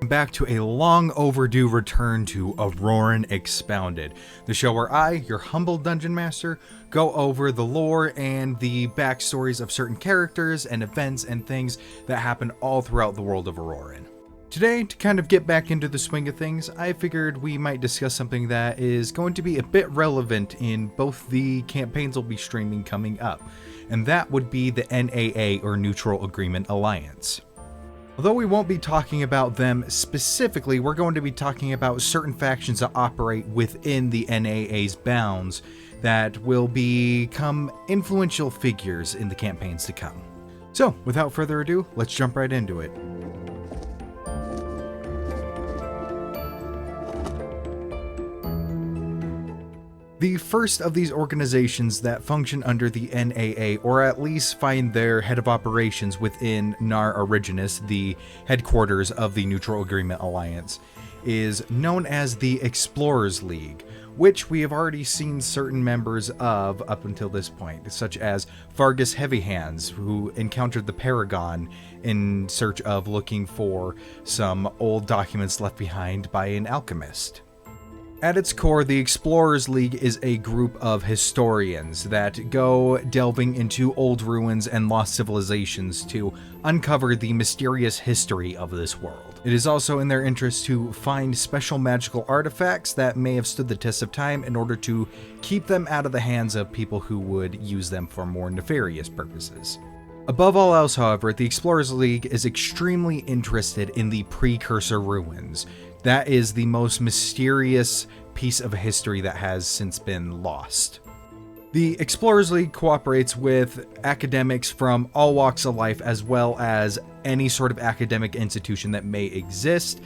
Back to a long overdue return to Aurorin Expounded, the show where I, your humble dungeon master, go over the lore and the backstories of certain characters and events and things that happen all throughout the world of Aurorin. Today, to kind of get back into the swing of things, I figured we might discuss something that is going to be a bit relevant in both the campaigns we'll be streaming coming up, and that would be the NAA, or Neutral Agreement Alliance. Although we won't be talking about them specifically, we're going to be talking about certain factions that operate within the NAA's bounds that will become influential figures in the campaigns to come. So, without further ado, let's jump right into it. The first of these organizations that function under the NAA, or at least find their head of operations within Nar Originis, the headquarters of the Neutral Agreement Alliance, is known as the Explorers League, which we have already seen certain members of up until this point, such as Vargas Heavyhands, who encountered the Paragon in search of looking for some old documents left behind by an alchemist. At its core, the Explorers League is a group of historians that go delving into old ruins and lost civilizations to uncover the mysterious history of this world. It is also in their interest to find special magical artifacts that may have stood the test of time in order to keep them out of the hands of people who would use them for more nefarious purposes. Above all else, however, the Explorers League is extremely interested in the Precursor Ruins. That is the most mysterious piece of history that has since been lost. The Explorers League cooperates with academics from all walks of life, as well as any sort of academic institution that may exist,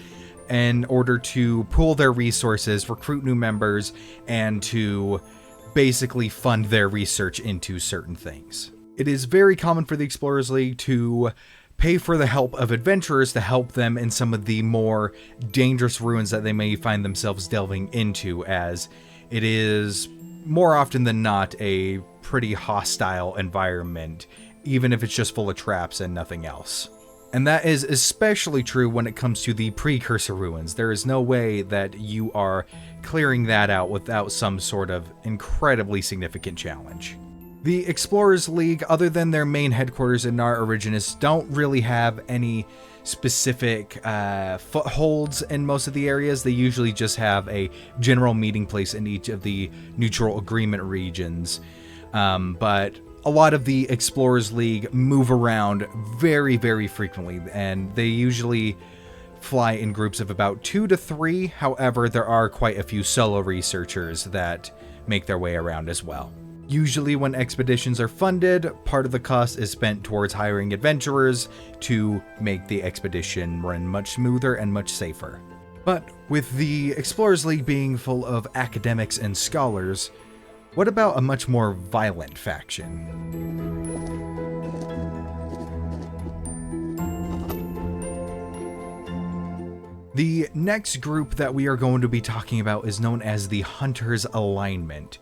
in order to pool their resources, recruit new members, and to basically fund their research into certain things. It is very common for the Explorers League to pay for the help of adventurers to help them in some of the more dangerous ruins that they may find themselves delving into, as it is more often than not a pretty hostile environment, even if it's just full of traps and nothing else. And that is especially true when it comes to the Precursor Ruins. There is no way that you are clearing that out without some sort of incredibly significant challenge. The Explorers League, other than their main headquarters in Nar Originis, don't really have any specific footholds in most of the areas. They usually just have a general meeting place in each of the Neutral Agreement regions. But a lot of the Explorers League move around very, very frequently, and they usually fly in groups of about 2 to 3. However, there are quite a few solo researchers that make their way around as well. Usually when expeditions are funded, part of the cost is spent towards hiring adventurers to make the expedition run much smoother and much safer. But with the Explorers League being full of academics and scholars, what about a much more violent faction? The next group that we are going to be talking about is known as the Hunters Alignment.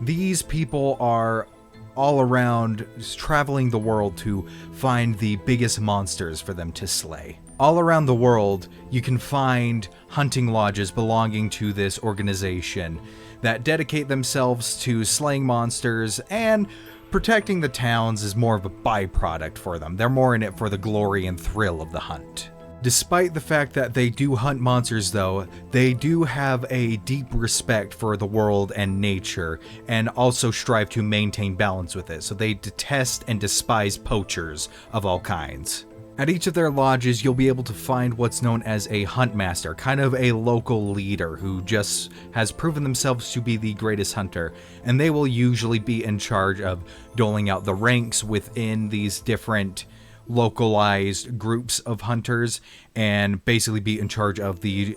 These people are all around traveling the world to find the biggest monsters for them to slay. All around the world, you can find hunting lodges belonging to this organization that dedicate themselves to slaying monsters, and protecting the towns is more of a byproduct for them. They're more in it for the glory and thrill of the hunt. Despite the fact that they do hunt monsters, though, they do have a deep respect for the world and nature, and also strive to maintain balance with it, so they detest and despise poachers of all kinds. At each of their lodges, you'll be able to find what's known as a hunt master, kind of a local leader who just has proven themselves to be the greatest hunter, and they will usually be in charge of doling out the ranks within these different localized groups of hunters, and basically be in charge of the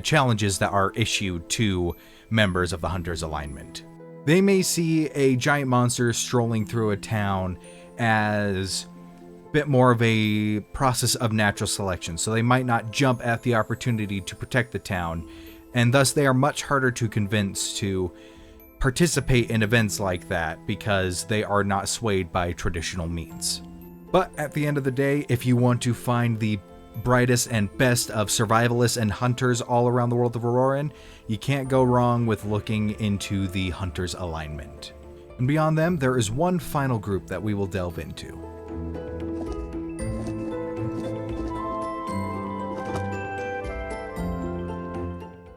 challenges that are issued to members of the Hunters Alignment. They may see a giant monster strolling through a town as a bit more of a process of natural selection, so they might not jump at the opportunity to protect the town, and thus they are much harder to convince to participate in events like that because they are not swayed by traditional means. But at the end of the day, if you want to find the brightest and best of survivalists and hunters all around the world of Aurorin, you can't go wrong with looking into the Hunters alignment. And beyond them, there is one final group that we will delve into.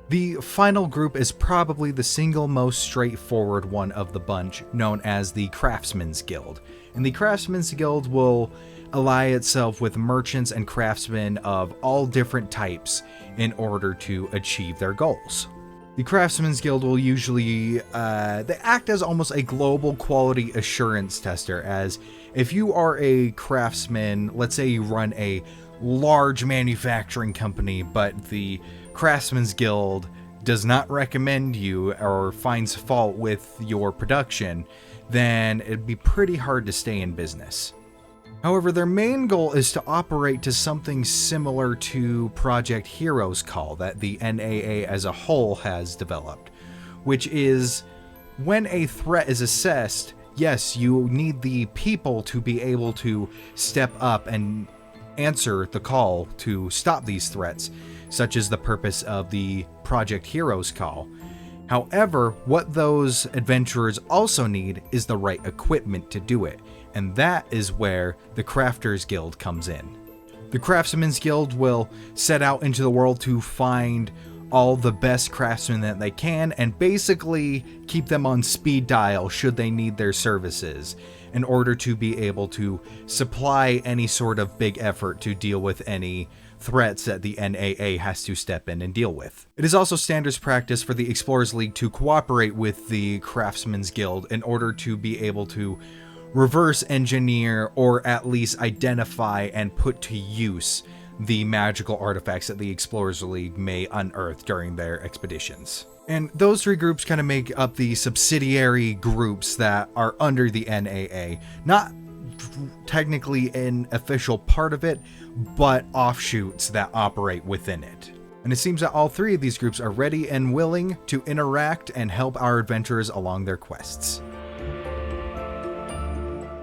The final group is probably the single most straightforward one of the bunch, known as the Craftsman's Guild. And the Craftsman's Guild will ally itself with merchants and craftsmen of all different types in order to achieve their goals. The Craftsman's Guild will usually they act as almost a global quality assurance tester, as if you are a craftsman, let's say you run a large manufacturing company, but the Craftsman's Guild does not recommend you or finds fault with your production, then it'd be pretty hard to stay in business. However, their main goal is to operate to something similar to Project Hero's Call that the NAA as a whole has developed, which is when a threat is assessed, yes, you need the people to be able to step up and answer the call to stop these threats, such as the purpose of the Project Hero's Call. However, what those adventurers also need is the right equipment to do it, and that is where the Crafters Guild comes in. The Craftsman's Guild will set out into the world to find all the best craftsmen that they can and basically keep them on speed dial should they need their services, in order to be able to supply any sort of big effort to deal with any threats that the NAA has to step in and deal with. It is also standards practice for the Explorers League to cooperate with the Craftsman's Guild in order to be able to reverse engineer or at least identify and put to use the magical artifacts that the Explorers League may unearth during their expeditions. And those three groups kind of make up the subsidiary groups that are under the NAA. Not technically an official part of it, but offshoots that operate within it. And it seems that all three of these groups are ready and willing to interact and help our adventurers along their quests.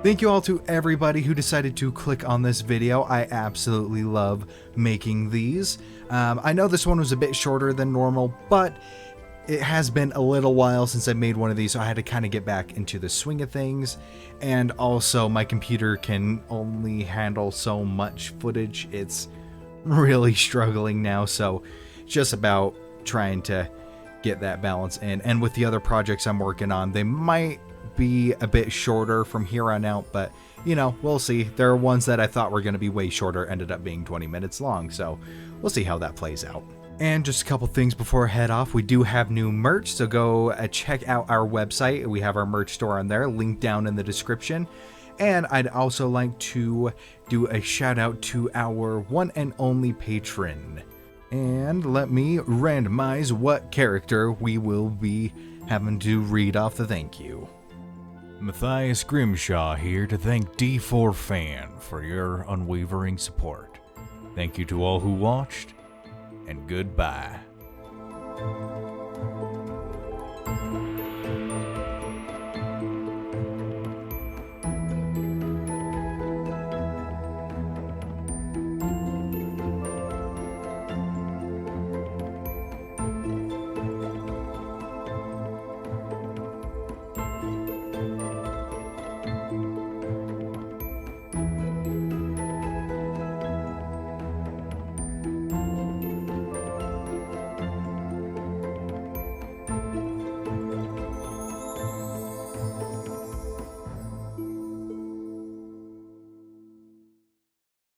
Thank you all to everybody who decided to click on this video. I absolutely love making these. I know this one was a bit shorter than normal, but it has been a little while since I made one of these, so I had to kind of get back into the swing of things. And also, my computer can only handle so much footage. It's really struggling now, so just about trying to get that balance in. And with the other projects I'm working on, they might be a bit shorter from here on out, but you know, we'll see. There are ones that I thought were going to be way shorter, ended up being 20 minutes long, so we'll see how that plays out. And just a couple things before I head off. We do have new merch, so go check out our website. We have our merch store on there, linked down in the description. And I'd also like to do a shout out to our one and only patron. And let me randomize what character we will be having to read off the thank you. Matthias Grimshaw here to thank D-Fourtress for your unwavering support. Thank you to all who watched, and goodbye.